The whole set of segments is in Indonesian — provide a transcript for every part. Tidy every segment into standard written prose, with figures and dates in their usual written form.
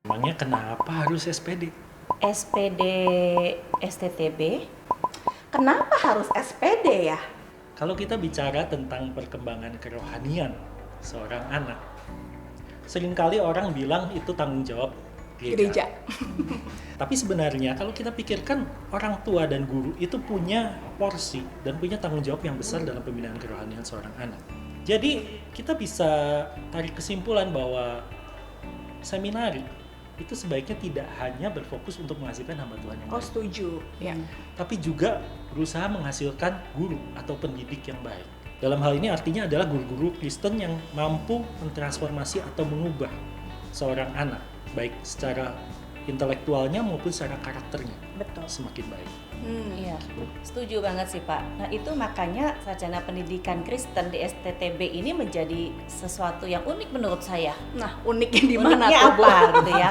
Emangnya kenapa harus SPD? SPD STTB? Kenapa harus SPD ya? Kalau kita bicara tentang perkembangan kerohanian seorang anak, seringkali orang bilang itu tanggung jawab gereja. Tapi sebenarnya kalau kita pikirkan, orang tua dan guru itu punya porsi dan punya tanggung jawab yang besar dalam pembinaan kerohanian seorang anak. Jadi kita bisa tarik kesimpulan bahwa seminari itu sebaiknya tidak hanya berfokus untuk menghasilkan hamba Tuhan yang Oh, baik, setuju. Ya. tapi juga berusaha menghasilkan guru atau pendidik yang baik. Dalam hal ini artinya adalah guru-guru Kristen yang mampu mentransformasi atau mengubah seorang anak, baik secara intelektualnya maupun secara karakternya Betul. semakin baik. Iya, setuju banget sih Pak. Nah itu makanya sarjana pendidikan Kristen di STTB ini menjadi sesuatu yang unik menurut saya. Nah, uniknya di mana Uniknya tuh, Bu? apa gitu ya?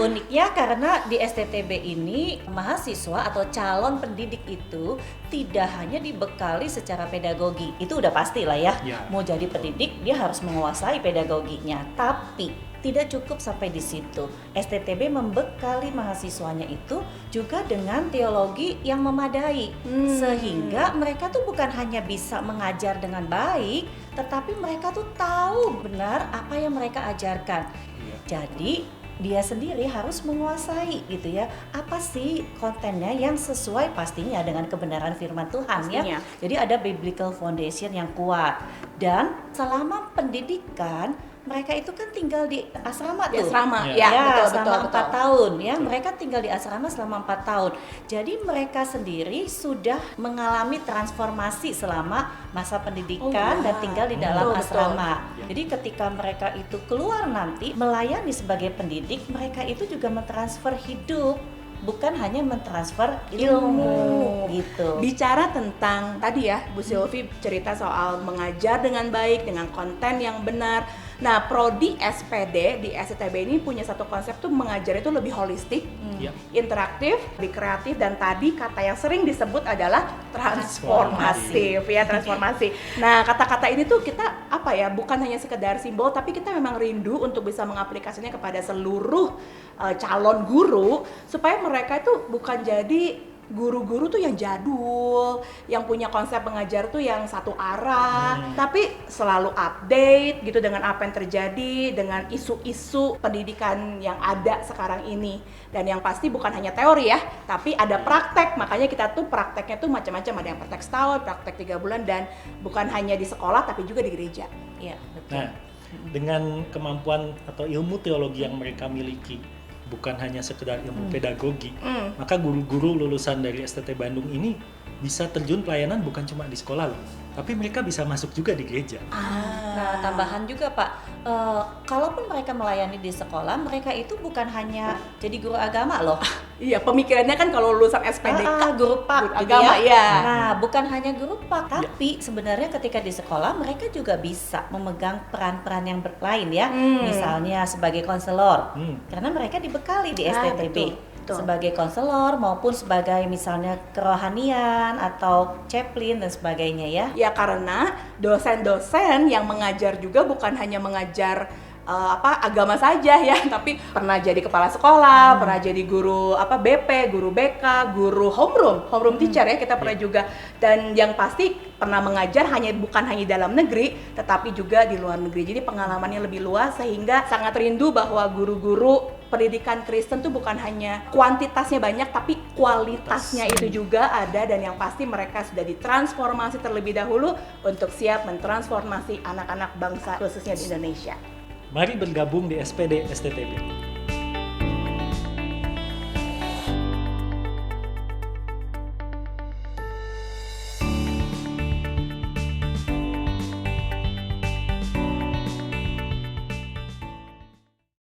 Uniknya karena di STTB ini mahasiswa atau calon pendidik itu tidak hanya dibekali secara pedagogi, itu udah pasti lah ya. Ya. Mau jadi pendidik dia harus menguasai pedagoginya, tapi tidak cukup sampai di situ. STTB membekali mahasiswanya itu juga dengan teologi yang memadai, sehingga mereka tuh bukan hanya bisa mengajar dengan baik, tetapi mereka tuh tahu benar apa yang mereka ajarkan. Iya. Jadi dia sendiri harus menguasai gitu ya, apa sih kontennya yang sesuai pastinya dengan kebenaran firman Tuhan Pastinya. ya. Jadi ada biblical foundation yang kuat, dan selama pendidikan mereka itu kan tinggal di asrama Di tuh. asrama. Ya. Ya, betul, selama betul. 4 tahun ya, mereka tinggal di asrama selama 4 tahun. Jadi mereka sendiri sudah mengalami transformasi selama masa pendidikan Oh, dan tinggal di dalam betul, asrama. betul. Jadi ketika mereka itu keluar nanti melayani sebagai pendidik, mereka itu juga mentransfer hidup, bukan hanya mentransfer ilmu gitu. Bicara tentang tadi ya, Bu Sylvie cerita soal mengajar dengan baik, dengan konten yang benar. Nah, prodi SPD di STTB ini punya satu konsep tuh mengajar itu lebih holistik, Ya. interaktif, lebih kreatif, dan tadi kata yang sering disebut adalah transformatif ya, transformasi. Nah, kata-kata ini tuh kita apa ya, bukan hanya sekedar simbol, tapi kita memang rindu untuk bisa mengaplikasinya kepada seluruh calon guru supaya mereka itu bukan jadi guru-guru tuh yang jadul, yang punya konsep mengajar tuh yang satu arah, tapi selalu update gitu dengan apa yang terjadi, dengan isu-isu pendidikan yang ada sekarang ini. Dan yang pasti bukan hanya teori ya, tapi ada praktek. Makanya kita tuh prakteknya tuh macam-macam, ada yang praktek setahun, praktek 3 bulan, dan bukan hanya di sekolah tapi juga di gereja. Iya, betul. Nah, dengan kemampuan atau ilmu teologi yang mereka miliki, bukan hanya sekedar ilmu pedagogi, maka guru-guru lulusan dari STT Bandung ini bisa terjun pelayanan bukan cuma di sekolah loh, tapi mereka bisa masuk juga di gereja. Nah, tambahan juga Pak, kalaupun mereka melayani di sekolah, mereka itu bukan hanya jadi guru agama loh. Iya, pemikirannya kan kalau lulusan SPD Guru pak guru gitu agama, ya. Nah, bukan hanya guru pak, tapi sebenarnya ketika di sekolah mereka juga bisa memegang peran-peran yang lain ya. Misalnya sebagai konselor, karena mereka dibekali di STTB betul. sebagai konselor maupun sebagai misalnya kerohanian atau chaplain dan sebagainya ya. Ya, karena dosen-dosen yang mengajar juga bukan hanya mengajar agama saja ya, tapi pernah jadi kepala sekolah, pernah jadi guru BP, guru BK, guru homeroom teacher ya, kita pernah juga. Dan yang pasti pernah mengajar bukan hanya dalam negeri, tetapi juga di luar negeri. Jadi pengalamannya lebih luas, sehingga sangat rindu bahwa guru-guru pendidikan Kristen tuh bukan hanya kuantitasnya banyak, tapi kualitasnya itu juga ada. Dan yang pasti mereka sudah ditransformasi terlebih dahulu untuk siap mentransformasi anak-anak bangsa, khususnya di Indonesia. Mari bergabung di SPD STTB.